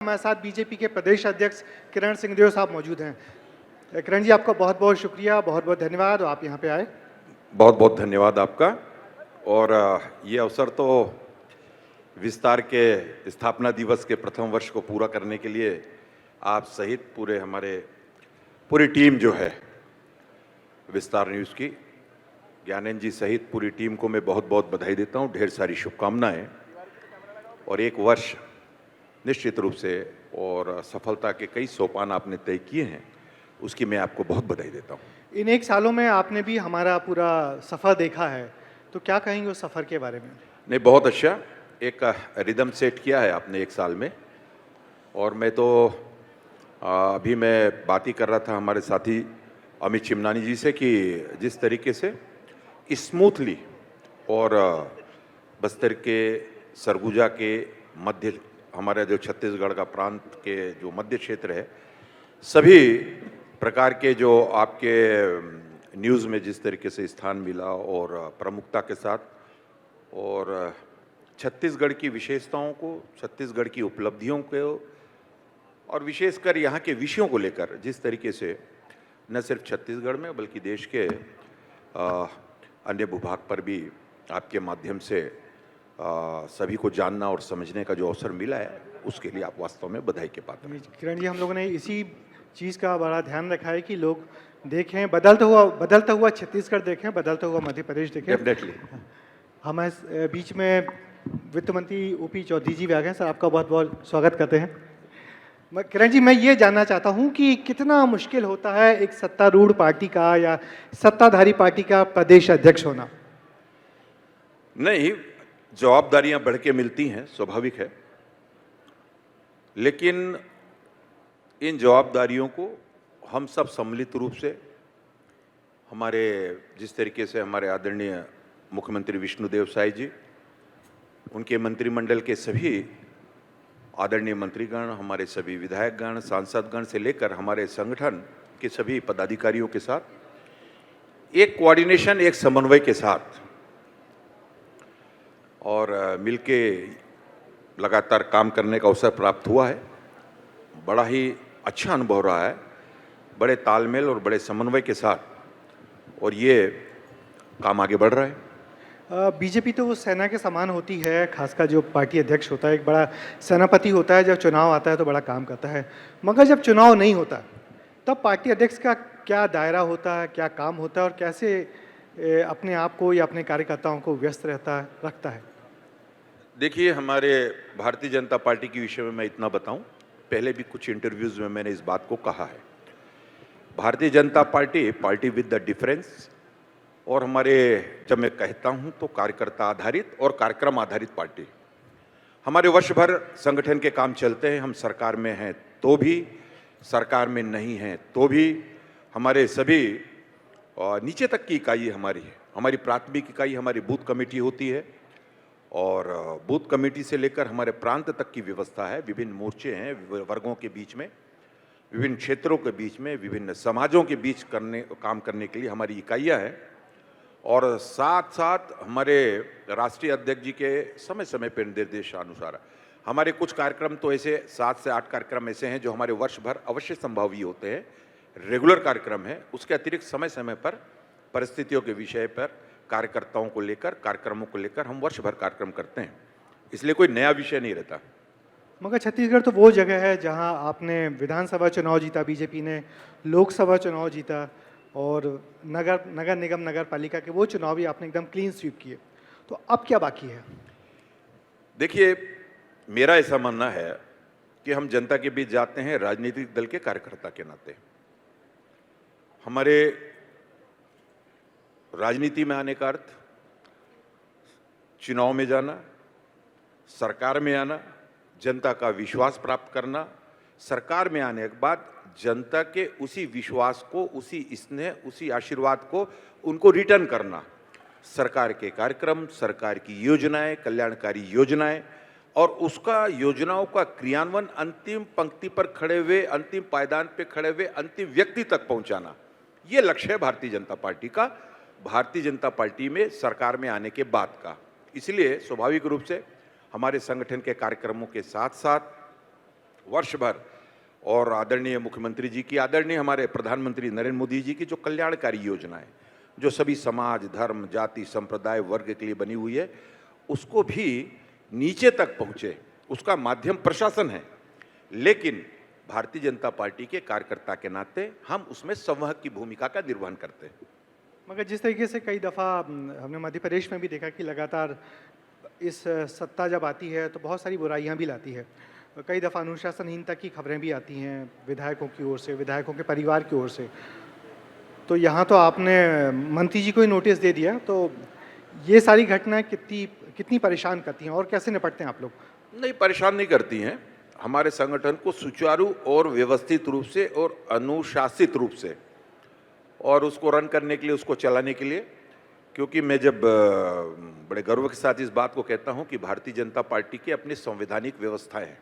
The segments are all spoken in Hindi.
हमारे साथ बीजेपी के प्रदेश अध्यक्ष किरण सिंहदेव साहब मौजूद हैं। किरण जी, आपका बहुत बहुत शुक्रिया, बहुत बहुत धन्यवाद आप यहाँ पे आए। बहुत बहुत धन्यवाद आपका। और ये अवसर तो विस्तार के स्थापना दिवस के प्रथम वर्ष को पूरा करने के लिए आप सहित पूरी टीम जो है विस्तार न्यूज़ की, ज्ञानेन जी सहित पूरी टीम को मैं बहुत बहुत बधाई देता हूँ, ढेर सारी शुभकामनाएं। और एक वर्ष निश्चित रूप से और सफलता के कई सोपान आपने तय किए हैं, उसकी मैं आपको बहुत बधाई देता हूँ। इन एक सालों में आपने भी हमारा पूरा सफ़र देखा है, तो क्या कहेंगे उस सफ़र के बारे में? नहीं, बहुत अच्छा एक रिदम सेट किया है आपने एक साल में। और मैं तो अभी मैं बात ही कर रहा था हमारे साथी अमित चिमनानी जी से कि जिस तरीके से स्मूथली और बस्तर के सरगुजा के मध्य, हमारा जो छत्तीसगढ़ का प्रांत के जो मध्य क्षेत्र है, सभी प्रकार के जो आपके न्यूज़ में जिस तरीके से स्थान मिला और प्रमुखता के साथ, और छत्तीसगढ़ की विशेषताओं को, छत्तीसगढ़ की उपलब्धियों को और विशेषकर यहाँ के विषयों को लेकर जिस तरीके से न सिर्फ छत्तीसगढ़ में बल्कि देश के अन्य भूभाग पर भी आपके माध्यम से सभी को जानना और समझने का जो अवसर मिला है, उसके लिए आप वास्तव में बधाई के पात्र हैं। किरण जी, हम लोगों ने इसी चीज़ का बड़ा ध्यान रखा है कि लोग देखें, बदलता हुआ छत्तीसगढ़ देखें, बदलता हुआ मध्य प्रदेश देखें। डेफिनेटली। हमारे बीच में वित्त मंत्री ओपी चौधरी जी भी आ गए। सर, आपका बहुत बहुत स्वागत करते हैं। किरण जी, मैं ये जानना चाहता हूँ कि कितना मुश्किल होता है एक सत्तारूढ़ पार्टी का या सत्ताधारी पार्टी का प्रदेश अध्यक्ष होना? नहीं, जवाबदारियां बढ़ के मिलती हैं, स्वाभाविक है, लेकिन इन जवाबदारियों को हम सब सम्मिलित रूप से, हमारे जिस तरीके से हमारे आदरणीय मुख्यमंत्री विष्णुदेव साय जी, उनके मंत्रिमंडल के सभी आदरणीय मंत्रीगण, हमारे सभी विधायकगण, सांसदगण से लेकर हमारे संगठन के सभी पदाधिकारियों के साथ एक कोऑर्डिनेशन, एक समन्वय के साथ और मिलके लगातार काम करने का अवसर प्राप्त हुआ है। बड़ा ही अच्छा अनुभव रहा है, बड़े तालमेल और बड़े समन्वय के साथ, और ये काम आगे बढ़ रहा है। बीजेपी तो वो सेना के समान होती है, खासकर जो पार्टी अध्यक्ष होता है एक बड़ा सेनापति होता है। जब चुनाव आता है तो बड़ा काम करता है, मगर जब चुनाव नहीं होता तब पार्टी अध्यक्ष का क्या दायरा होता है, क्या काम होता है और कैसे अपने आप को या अपने कार्यकर्ताओं को व्यस्त रखता है? देखिए, हमारे भारतीय जनता पार्टी के विषय में मैं इतना बताऊं, पहले भी कुछ इंटरव्यूज़ में मैंने इस बात को कहा है। Bharatiya Janata party with the difference, और हमारे, जब मैं कहता हूं तो कार्यकर्ता आधारित और कार्यक्रम आधारित पार्टी। हमारे वर्ष भर संगठन के काम चलते हैं, हम सरकार में हैं तो भी, सरकार में नहीं हैं तो भी, हमारे सभी नीचे तक की इकाई हमारी है। हमारी प्राथमिक इकाई हमारी बूथ कमेटी होती है, और बूथ कमेटी से लेकर हमारे प्रांत तक की व्यवस्था है। विभिन्न मोर्चे हैं वर्गों के बीच में, विभिन्न क्षेत्रों के बीच में, विभिन्न समाजों के बीच काम करने के लिए हमारी इकाइयाँ हैं। और साथ साथ हमारे राष्ट्रीय अध्यक्ष जी के समय समय पर निर्देशानुसार हमारे कुछ कार्यक्रम तो ऐसे 7 से 8 कार्यक्रम ऐसे हैं जो हमारे वर्ष भर अवश्य संभावी होते हैं, रेगुलर कार्यक्रम है। उसके अतिरिक्त समय समय पर परिस्थितियों के विषय पर, कार्यकर्ताओं को लेकर, कार्यक्रमों को लेकर हम वर्ष भर कार्यक्रम करते हैं, इसलिए कोई नया विषय नहीं रहता। मगर छत्तीसगढ़ तो वो जगह है जहां आपने विधानसभा चुनाव जीता, बीजेपी ने लोकसभा चुनाव जीता, और नगर निगम, नगर पालिका के वो चुनाव भी आपने एकदम क्लीन स्वीप किए। तो अब क्या बाकी है? देखिए, मेरा ऐसा मानना है कि हम जनता के बीच जाते हैं राजनीतिक दल के कार्यकर्ता के नाते। हमारे राजनीति में आने का अर्थ चुनाव में जाना, सरकार में आना, जनता का विश्वास प्राप्त करना, सरकार में आने के बाद जनता के उसी विश्वास को, उसी स्नेह, उसी आशीर्वाद को उनको रिटर्न करना। सरकार के कार्यक्रम, सरकार की योजनाएं, कल्याणकारी योजनाएं, और उसका योजनाओं का क्रियान्वयन अंतिम पंक्ति पर खड़े हुए, अंतिम पायदान पे खड़े हुए अंतिम व्यक्ति तक पहुंचाना, ये लक्ष्य है भारतीय जनता पार्टी का, भारतीय जनता पार्टी में सरकार में आने के बाद का। इसलिए स्वाभाविक रूप से हमारे संगठन के कार्यक्रमों के साथ साथ वर्ष भर, और आदरणीय मुख्यमंत्री जी की, आदरणीय हमारे प्रधानमंत्री नरेंद्र मोदी जी की जो कल्याणकारी योजनाएं, जो सभी समाज, धर्म, जाति, संप्रदाय, वर्ग के लिए बनी हुई है, उसको भी नीचे तक पहुंचे, उसका माध्यम प्रशासन है। लेकिन भारतीय जनता पार्टी के कार्यकर्ता के नाते हम उसमें संवाहक की भूमिका का निर्वहन करते हैं। मगर जिस तरीके से कई दफ़ा हमने मध्य प्रदेश में भी देखा कि लगातार इस सत्ता जब आती है तो बहुत सारी बुराइयां भी लाती है। कई दफ़ा अनुशासनहीनता की खबरें भी आती हैं विधायकों की ओर से, विधायकों के परिवार की ओर से। तो यहाँ तो आपने मंत्री जी को ही नोटिस दे दिया, तो ये सारी घटनाएं कितनी कितनी परेशान करती हैं और कैसे निपटते हैं आप लोग? नहीं, परेशान नहीं करती हैं। हमारे संगठन को सुचारू और व्यवस्थित रूप से और अनुशासित रूप से, और उसको रन करने के लिए, उसको चलाने के लिए, क्योंकि मैं जब बड़े गर्व के साथ इस बात को कहता हूं कि भारतीय जनता पार्टी की अपनी संवैधानिक व्यवस्थाएं हैं,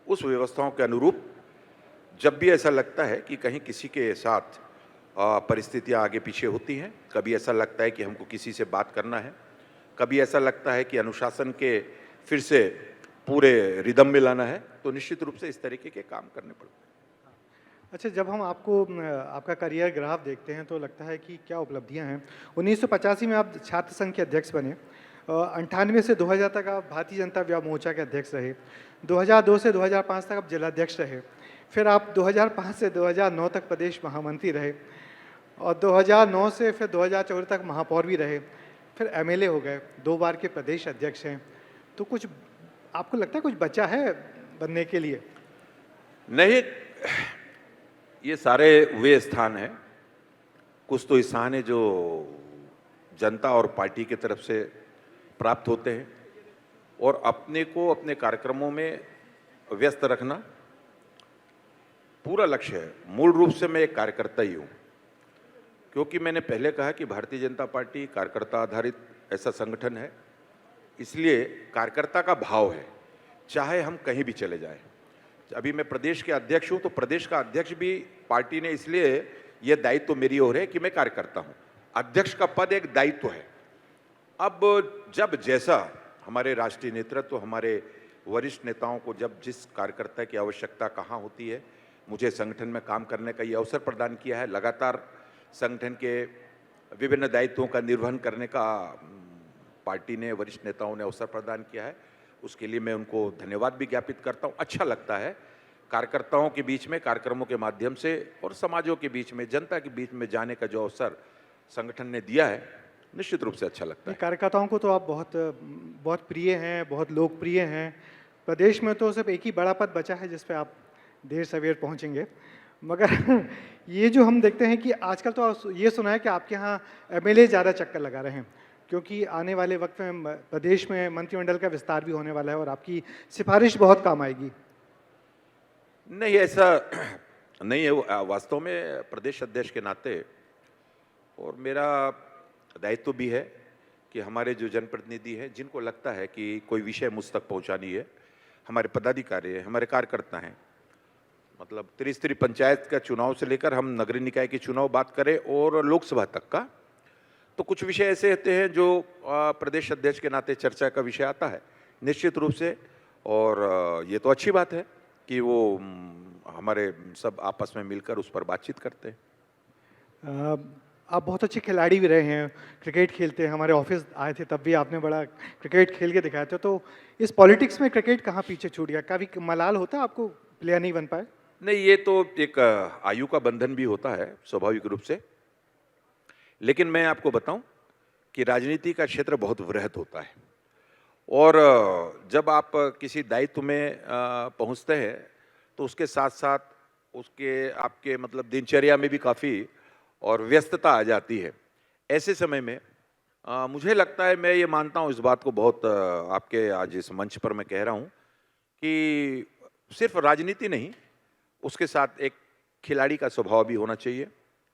उस व्यवस्थाओं के अनुरूप जब भी ऐसा लगता है कि कहीं किसी के साथ परिस्थितियां आगे पीछे होती हैं, कभी ऐसा लगता है कि हमको किसी से बात करना है, कभी ऐसा लगता है कि अनुशासन के फिर से पूरे रिदम में लाना है, तो निश्चित रूप से इस तरीके के काम करने पड़ते हैं। अच्छा, जब हम आपको आपका करियर ग्राफ देखते हैं तो लगता है कि क्या उपलब्धियां हैं। 1985 में आप छात्र संघ के अध्यक्ष बने, 98 से 2000 तक आप भारतीय जनता युवा मोर्चा के अध्यक्ष रहे, 2002 से 2005 तक आप जिलाध्यक्ष रहे, फिर आप 2005 से 2009 तक प्रदेश महामंत्री रहे, और 2009 से फिर 2014 तक महापौर भी रहे, फिर एमएलए हो गए, 2 बार के प्रदेश अध्यक्ष हैं। तो कुछ आपको लगता है कुछ बचा है बनने के लिए? नहीं, ये सारे वे स्थान हैं, कुछ तो स्थान है जो जनता और पार्टी की तरफ से प्राप्त होते हैं, और अपने को अपने कार्यक्रमों में व्यस्त रखना पूरा लक्ष्य है। मूल रूप से मैं एक कार्यकर्ता ही हूँ, क्योंकि मैंने पहले कहा कि भारतीय जनता पार्टी कार्यकर्ता आधारित ऐसा संगठन है, इसलिए कार्यकर्ता का भाव है, चाहे हम कहीं भी चले जाएं। अभी मैं प्रदेश के अध्यक्ष हूं, तो प्रदेश का अध्यक्ष भी पार्टी ने इसलिए यह दायित्व मेरी ओर है कि मैं कार्यकर्ता हूं। अध्यक्ष का पद एक दायित्व है। अब जब जैसा हमारे राष्ट्रीय नेतृत्व, हमारे वरिष्ठ नेताओं को जब जिस कार्यकर्ता की आवश्यकता कहाँ होती है, मुझे संगठन में काम करने का ये अवसर प्रदान किया है। लगातार संगठन के विभिन्न दायित्वों का निर्वहन करने का पार्टी ने, वरिष्ठ नेताओं ने अवसर प्रदान किया है। उसके लिए मैं उनको धन्यवाद भी ज्ञापित करता हूँ। अच्छा लगता है कार्यकर्ताओं के बीच में, कार्यक्रमों के माध्यम से और समाजों के बीच में, जनता के बीच में जाने का जो अवसर संगठन ने दिया है, निश्चित रूप से अच्छा लगता है। कार्यकर्ताओं को तो आप बहुत बहुत प्रिय हैं, बहुत लोकप्रिय हैं। प्रदेश में तो सिर्फ एक ही बड़ा पद बचा है जिस पे आप देर सवेर पहुंचेंगे, मगर ये जो हम देखते हैं कि आजकल तो ये सुना है कि आपके यहाँ एमएलए ज़्यादा चक्कर लगा रहे हैं, क्योंकि आने वाले वक्त में प्रदेश में मंत्रिमंडल का विस्तार भी होने वाला है और आपकी सिफारिश बहुत काम आएगी। नहीं, ऐसा नहीं है। वास्तव में प्रदेश अध्यक्ष के नाते, और मेरा दायित्व भी है कि हमारे जो जनप्रतिनिधि हैं, जिनको लगता है कि कोई विषय मुझ तक पहुंचानी है, हमारे पदाधिकारी हैं, हमारे कार्यकर्ता हैं, मतलब त्रिस्तरीय पंचायत का चुनाव से लेकर हम नगरीय निकाय के चुनाव बात करें और लोकसभा तक का, तो कुछ विषय ऐसे होते हैं जो प्रदेश अध्यक्ष के नाते चर्चा का विषय आता है, निश्चित रूप से। और ये तो अच्छी बात है कि वो हमारे सब आपस में मिलकर उस पर बातचीत करते हैं। आप बहुत अच्छे खिलाड़ी भी रहे हैं, क्रिकेट खेलते हैं, हमारे ऑफिस आए थे तब भी आपने बड़ा क्रिकेट खेल के दिखाया था। तो इस पॉलिटिक्स में क्रिकेट कहाँ पीछे छूट गया? कभी मलाल होता है आपको प्लेयर नहीं बन पाए? नहीं, ये तो एक आयु का बंधन भी होता है स्वाभाविक रूप से, लेकिन मैं आपको बताऊं कि राजनीति का क्षेत्र बहुत वृहद होता है, और जब आप किसी दायित्व में पहुंचते हैं तो उसके साथ साथ उसके आपके मतलब दिनचर्या में भी काफ़ी और व्यस्तता आ जाती है। ऐसे समय में मुझे लगता है, मैं ये मानता हूँ, इस बात को बहुत आपके आज इस मंच पर मैं कह रहा हूँ कि सिर्फ राजनीति नहीं, उसके साथ एक खिलाड़ी का स्वभाव भी होना चाहिए,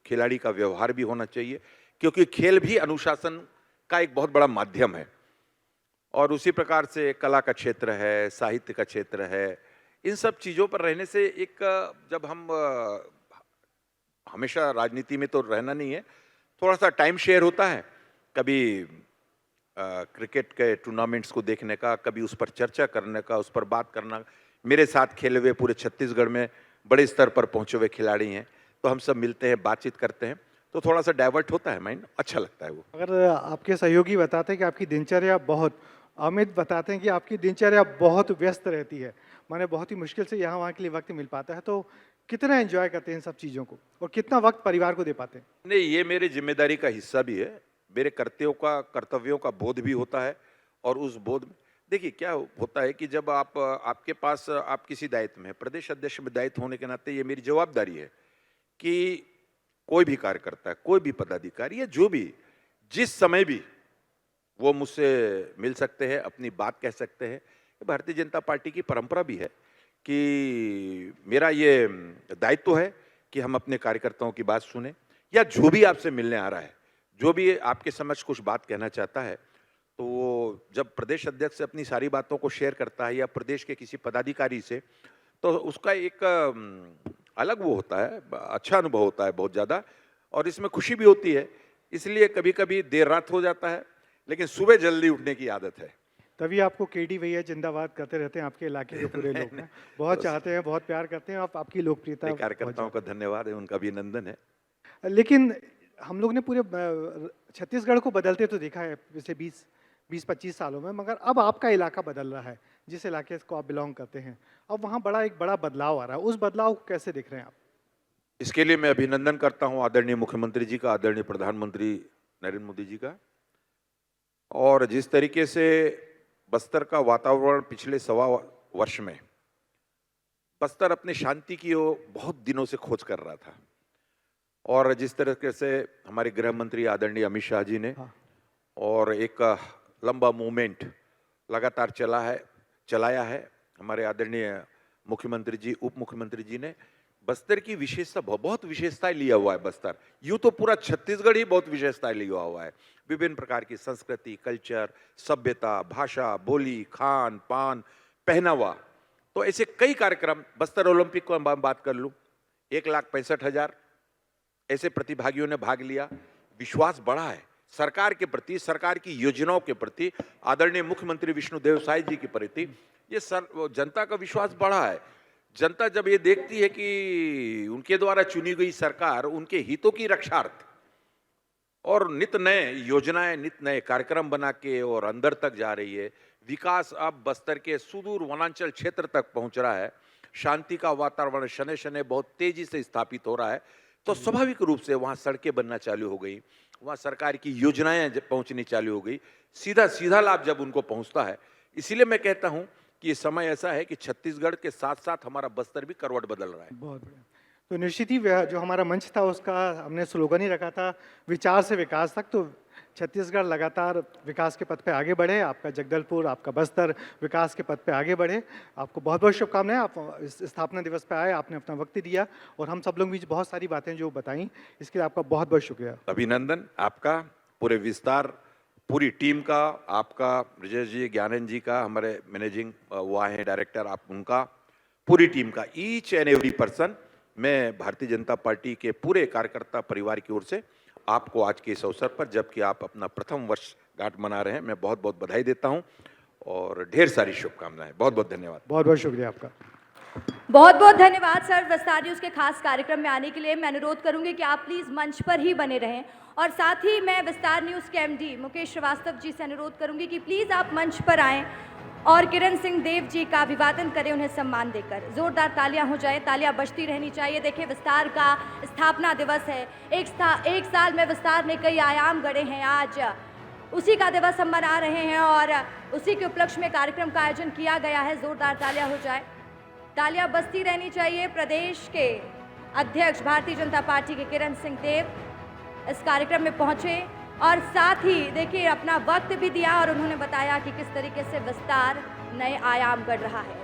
खिलाड़ी का व्यवहार भी होना चाहिए, क्योंकि खेल भी अनुशासन का एक बहुत बड़ा माध्यम है। और उसी प्रकार से कला का क्षेत्र है, साहित्य का क्षेत्र है, इन सब चीज़ों पर रहने से एक, जब हम हमेशा राजनीति में तो रहना नहीं है, थोड़ा सा टाइम शेयर होता है, कभी क्रिकेट के टूर्नामेंट्स को देखने का, कभी उस पर चर्चा करने का, उस पर बात करना, मेरे साथ खेले हुए पूरे छत्तीसगढ़ में बड़े स्तर पर पहुंचे हुए खिलाड़ी हैं, तो हम सब मिलते हैं, बातचीत करते हैं, तो थोड़ा सा डाइवर्ट होता है माइंड, अच्छा लगता है वो। अगर आपके सहयोगी बताते हैं कि आपकी दिनचर्या बहुत, अमित बताते हैं कि आपकी दिनचर्या बहुत व्यस्त रहती है, माने बहुत ही मुश्किल से यहाँ वहाँ के लिए वक्त मिल पाता है, तो कितना एंजॉय करते हैं इन सब चीज़ों को और कितना वक्त परिवार को दे पाते हैं? नहीं, ये मेरी जिम्मेदारी का हिस्सा भी है, मेरे कर्तव्यों का बोध भी होता है। और उस बोध में देखिए क्या होता है कि जब आपके पास आप किसी दायित्व में हैं, प्रदेश अध्यक्ष में दायित्व होने के नाते ये मेरी जवाबदारी है कि कोई भी कार्यकर्ता है, कोई भी पदाधिकारी या जो भी, जिस समय भी वो मुझसे मिल सकते हैं, अपनी बात कह सकते हैं। भारतीय जनता पार्टी की परंपरा भी है कि मेरा ये दायित्व है कि हम अपने कार्यकर्ताओं की बात सुने, या जो भी आपसे मिलने आ रहा है, जो भी आपके समक्ष कुछ बात कहना चाहता है, तो वो जब प्रदेश अध्यक्ष से अपनी सारी बातों को शेयर करता है या प्रदेश के किसी पदाधिकारी से, तो उसका एक अलग वो होता है, अच्छा अनुभव होता है बहुत ज़्यादा, और इसमें खुशी भी होती है। इसलिए कभी कभी देर रात हो जाता है, लेकिन सुबह जल्दी उठने की आदत है। तभी आपको केडी भैया जिंदाबाद करते रहते हैं, आपके इलाके के पूरे लोग ना बहुत चाहते हैं, बहुत प्यार करते हैं, आपकी लोकप्रियता बहुत कार्यकर्ताओं का धन्यवाद है, उनका अभिनंदन है। लेकिन हम लोग ने पूरे छत्तीसगढ़ को बदलते तो देखा है पिछले 20-25 सालों में, मगर अब आपका इलाका बदल रहा है, जिस इलाके को आप बिलोंग करते हैं, अब वहाँ एक बड़ा बदलाव आ रहा है। उस बदलाव को कैसे देख रहे हैं आप? इसके लिए मैं अभिनंदन करता हूँ आदरणीय मुख्यमंत्री जी का, आदरणीय प्रधानमंत्री नरेंद्र मोदी जी का। और जिस तरीके से बस्तर का वातावरण पिछले 1.25 वर्ष में, बस्तर अपने शांति की ओर बहुत दिनों से खोज कर रहा था, और जिस तरीके से हमारे गृह मंत्री आदरणीय अमित शाह जी ने और एक लंबा मूवमेंट लगातार चलाया है, हमारे आदरणीय मुख्यमंत्री जी, उप मुख्यमंत्री जी ने बस्तर की विशेषता, बहुत विशेषताएं लिया हुआ है बस्तर। यूं तो पूरा छत्तीसगढ़ ही बहुत विशेषताएं लिया हुआ है, विभिन्न प्रकार की संस्कृति, कल्चर, सभ्यता, भाषा, बोली, खान पान, पहनावा। तो ऐसे कई कार्यक्रम, बस्तर ओलंपिक को हम बात कर लूं, 1,65,000 ऐसे प्रतिभागियों ने भाग लिया। विश्वास बढ़ा है सरकार के प्रति, सरकार की योजनाओं के प्रति, आदरणीय मुख्यमंत्री विष्णुदेव साय जी के प्रति ये जनता का विश्वास बढ़ा है। जनता जब ये देखती है कि उनके द्वारा चुनी गई सरकार उनके हितों की रक्षार्थ और नित नए योजनाएं, नित नए कार्यक्रम बना के और अंदर तक जा रही है, विकास अब बस्तर के सुदूर वनांचल क्षेत्र तक पहुंच रहा है, शांति का वातावरण शने शने बहुत तेजी से स्थापित हो रहा है, तो स्वाभाविक रूप से वहां सड़कें बनना चालू हो गई, वहां सरकार की योजनाएं पहुंचनी चालू हो गई, सीधा लाभ जब उनको पहुंचता है। इसीलिए मैं कहता हूं कि ये समय ऐसा है कि छत्तीसगढ़ के साथ साथ हमारा बस्तर भी करवट बदल रहा है। बहुत बढ़िया। तो निश्चित ही जो हमारा मंच था उसका हमने स्लोगन ही रखा था, विचार से विकास तक। तो छत्तीसगढ़ लगातार विकास के पथ पे आगे बढ़े, आपका जगदलपुर, आपका बस्तर विकास के पथ पे आगे बढ़े। आपको बहुत बहुत शुभकामनाएं। आप इस स्थापना दिवस पे आए, आपने अपना वक्त दिया और हम सब लोग भी बहुत सारी बातें जो बताई, इसके लिए आपका बहुत बहुत शुक्रिया। अभिनंदन आपका, पूरे विस्तार, पूरी टीम का, आपका, ब्रजेश जी, ज्ञानंद जी का, हमारे मैनेजिंग वो आए हैं डायरेक्टर, आप उनका, पूरी टीम का, ईच एंड एवरी पर्सन, मैं भारतीय जनता पार्टी के पूरे कार्यकर्ता परिवार की ओर से आपको आज के इस अवसर पर, जबकि आप अपना प्रथम वर्षगांठ मना रहे हैं, मैं बहुत बहुत बधाई देता हूं और ढेर सारी शुभकामनाएं। बहुत बहुत धन्यवाद। बहुत बहुत शुक्रिया आपका। बहुत बहुत धन्यवाद सर, विस्तार न्यूज़ के खास कार्यक्रम में आने के लिए। मैं अनुरोध करूंगी कि आप प्लीज़ मंच पर ही बने रहें, और साथ ही मैं विस्तार न्यूज़ के एमडी मुकेश श्रीवास्तव जी से अनुरोध करूंगी कि प्लीज़ आप मंच पर आएँ और किरण सिंह देव जी का अभिवादन करें, उन्हें सम्मान देकर। जोरदार तालियां हो जाए, तालियां बजती रहनी चाहिए। देखिए, विस्तार का स्थापना दिवस है, एक साल में विस्तार ने कई आयाम गढ़े हैं, आज उसी का दिवस हम मना रहे हैं और उसी के उपलक्ष्य में कार्यक्रम का आयोजन किया गया है। जोरदार तालियां हो जाए, तालियां बजती रहनी चाहिए। प्रदेश के अध्यक्ष भारतीय जनता पार्टी के किरण सिंह देव इस कार्यक्रम में पहुंचे और साथ ही देखिए अपना वक्त भी दिया और उन्होंने बताया कि किस तरीके से विस्तार नए आयाम गढ़ रहा है।